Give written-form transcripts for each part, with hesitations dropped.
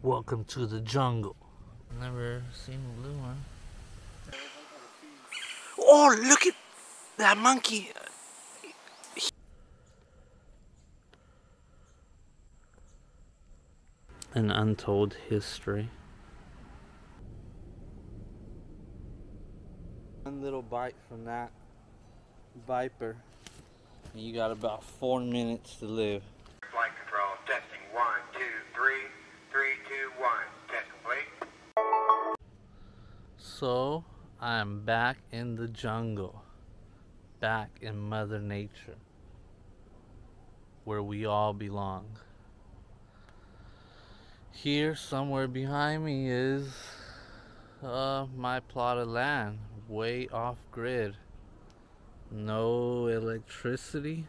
Welcome to the jungle. Never seen a blue one. Oh, look at that monkey. An untold history. One little bite from that viper, and you got about 4 minutes to live. Flight control, testing 1, 2, 3, 3, 2, 1, test complete. So, I'm back in the jungle, back in Mother Nature, where we all belong. Here, somewhere behind me, is my plot of land, way off grid. No electricity,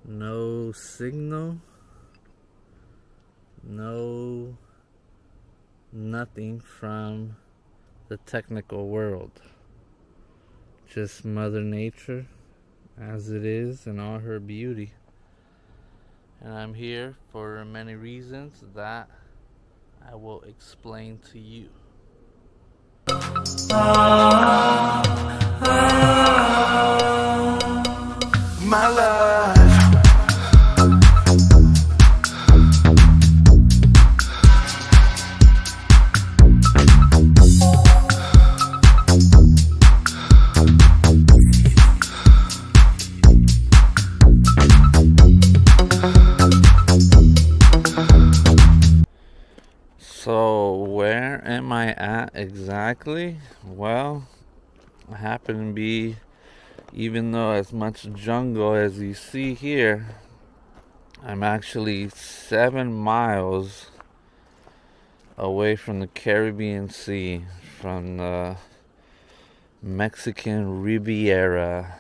no signal, no nothing from the technical world. Just Mother Nature as it is in all her beauty. And I'm here for many reasons that I will explain to you. My love. So where am I at exactly? Well, I happen to be, even though as much jungle as you see here, I'm actually 7 miles away from the Caribbean Sea, from the Mexican Riviera,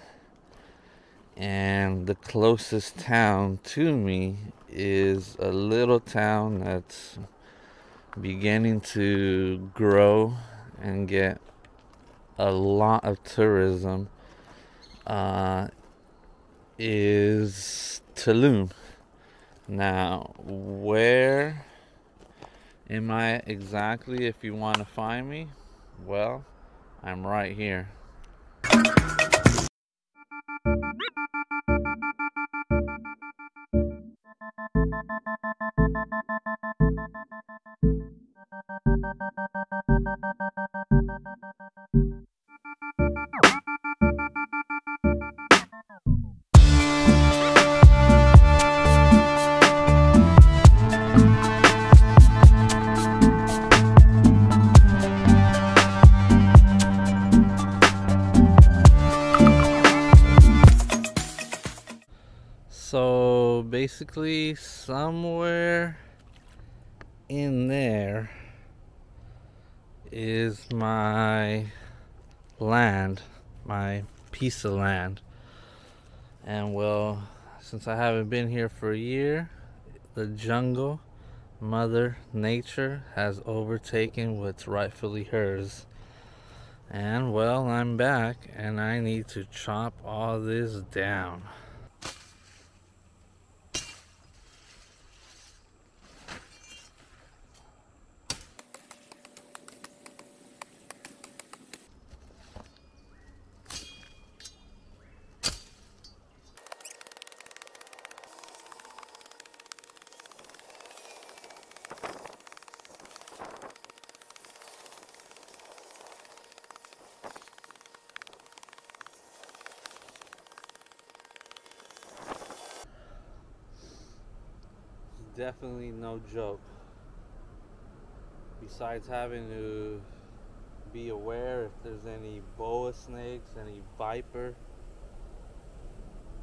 and the closest town to me is a little town that's beginning to grow and get a lot of tourism, is Tulum. Now, where am I exactly if you want to find me? Well, I'm right here. So basically, somewhere in there is my land, my piece of land. And well, since I haven't been here for a year, the jungle, Mother Nature, has overtaken what's rightfully hers. And well, I'm back and I need to chop all this down. Definitely no joke. Besides having to be aware if there's any boa snakes, any viper.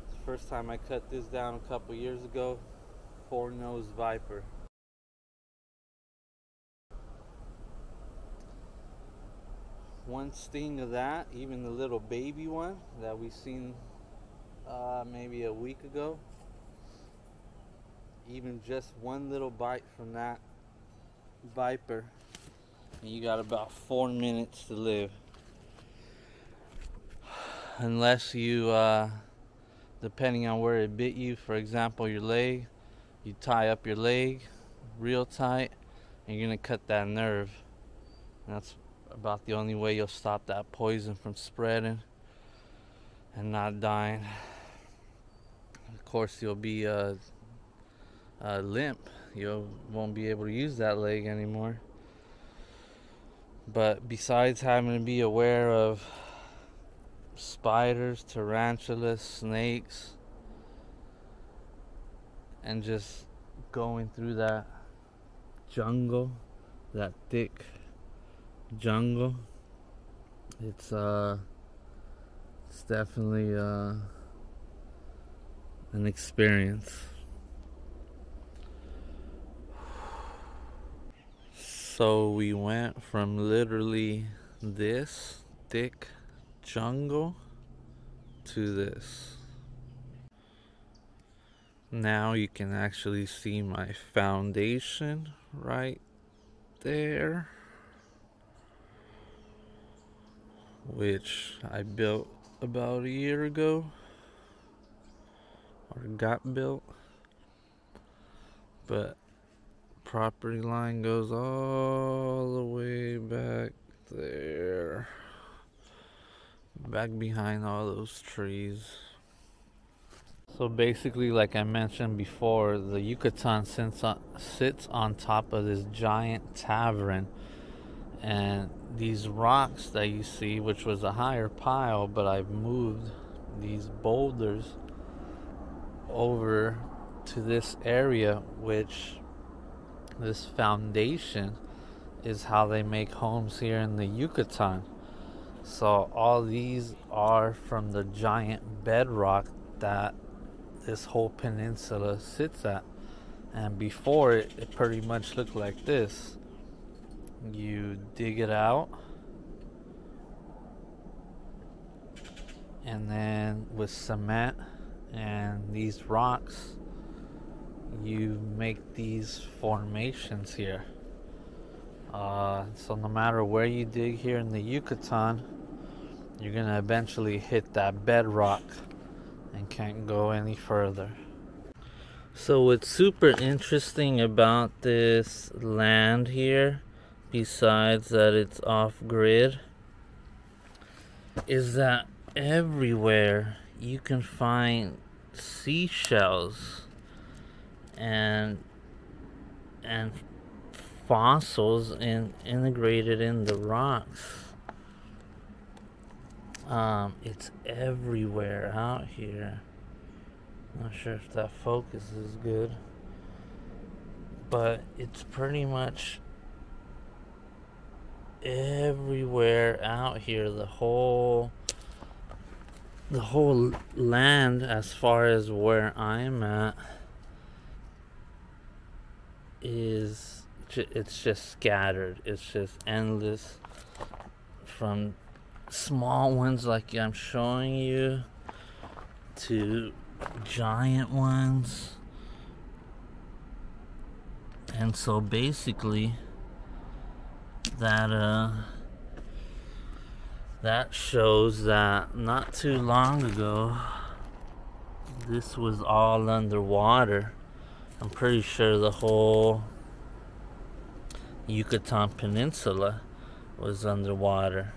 It's the first time I cut this down a couple years ago. Four-nosed viper. One sting of that, even the little baby one that we seen maybe a week ago, even just one little bite from that viper, and you got about 4 minutes to live. Unless you, depending on where it bit you, for example your leg, you tie up your leg real tight, and you're gonna cut that nerve. And that's about the only way you'll stop that poison from spreading and not dying. Of course, you'll be limp. You won't be able to use that leg anymore. But besides having to be aware of spiders, tarantulas, snakes, and just going through that jungle, that thick jungle, it's definitely an experience. So we went from literally this thick jungle to this. Now you can actually see my foundation right there, which I built about a year ago, or got built. But property line goes all the way back there, back behind all those trees. So basically, like I mentioned before, the Yucatan sits on top of this giant tavern, and these rocks that you see, which was a higher pile, but I've moved these boulders over to this area, which this foundation is how they make homes here in the Yucatan. So all these are from the giant bedrock that this whole peninsula sits at. And before it pretty much looked like this. You dig it out, and then with cement and these rocks, you make these formations here. So no matter where you dig here in the Yucatan, you're gonna eventually hit that bedrock and can't go any further. So what's super interesting about this land here, besides that it's off-grid, is that everywhere you can find seashells and fossils integrated in the rocks. It's everywhere out here. Not sure if that focus is good, but it's pretty much everywhere out here. The whole land, as far as where I'm at, it's just scattered. It's just endless, from small ones like I'm showing you to giant ones. And so basically that shows that not too long ago this was all underwater. I'm pretty sure the whole Yucatan Peninsula was underwater.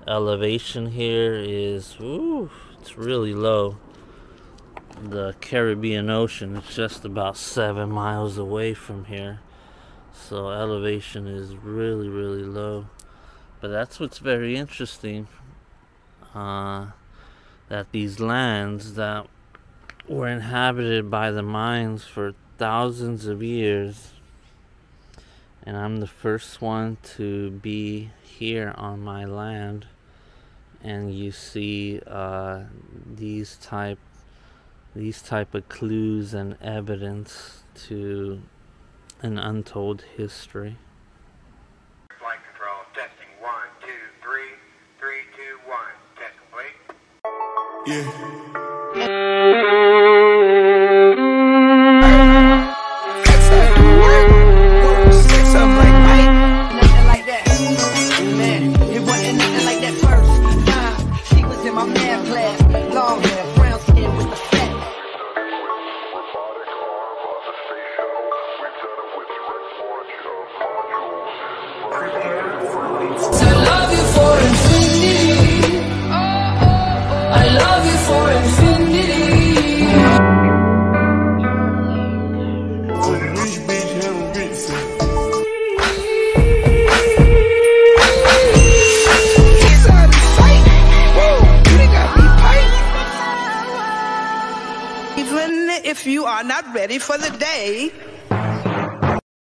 Elevation here is, it's really low. The Caribbean Ocean is just about 7 miles away from here, so elevation is really, really low. But that's what's very interesting, that these lands that were inhabited by the Mayans for thousands of years, and I'm the first one to be here on my land, and you see these type of clues and evidence to an untold history. Flight control, testing 1, 2, 3, 3, 2, 1. Test complete. Sex up like Mike, nothing like that. Man, it wasn't nothing like that first time. She was in my math class, long hair, brown skin with the fat. Robotic arm of the space shuttle. We've done it with I love you for infinity. I love you for infinity. He's out of sight. Whoa, you got me piped. Even if you are not ready for the day,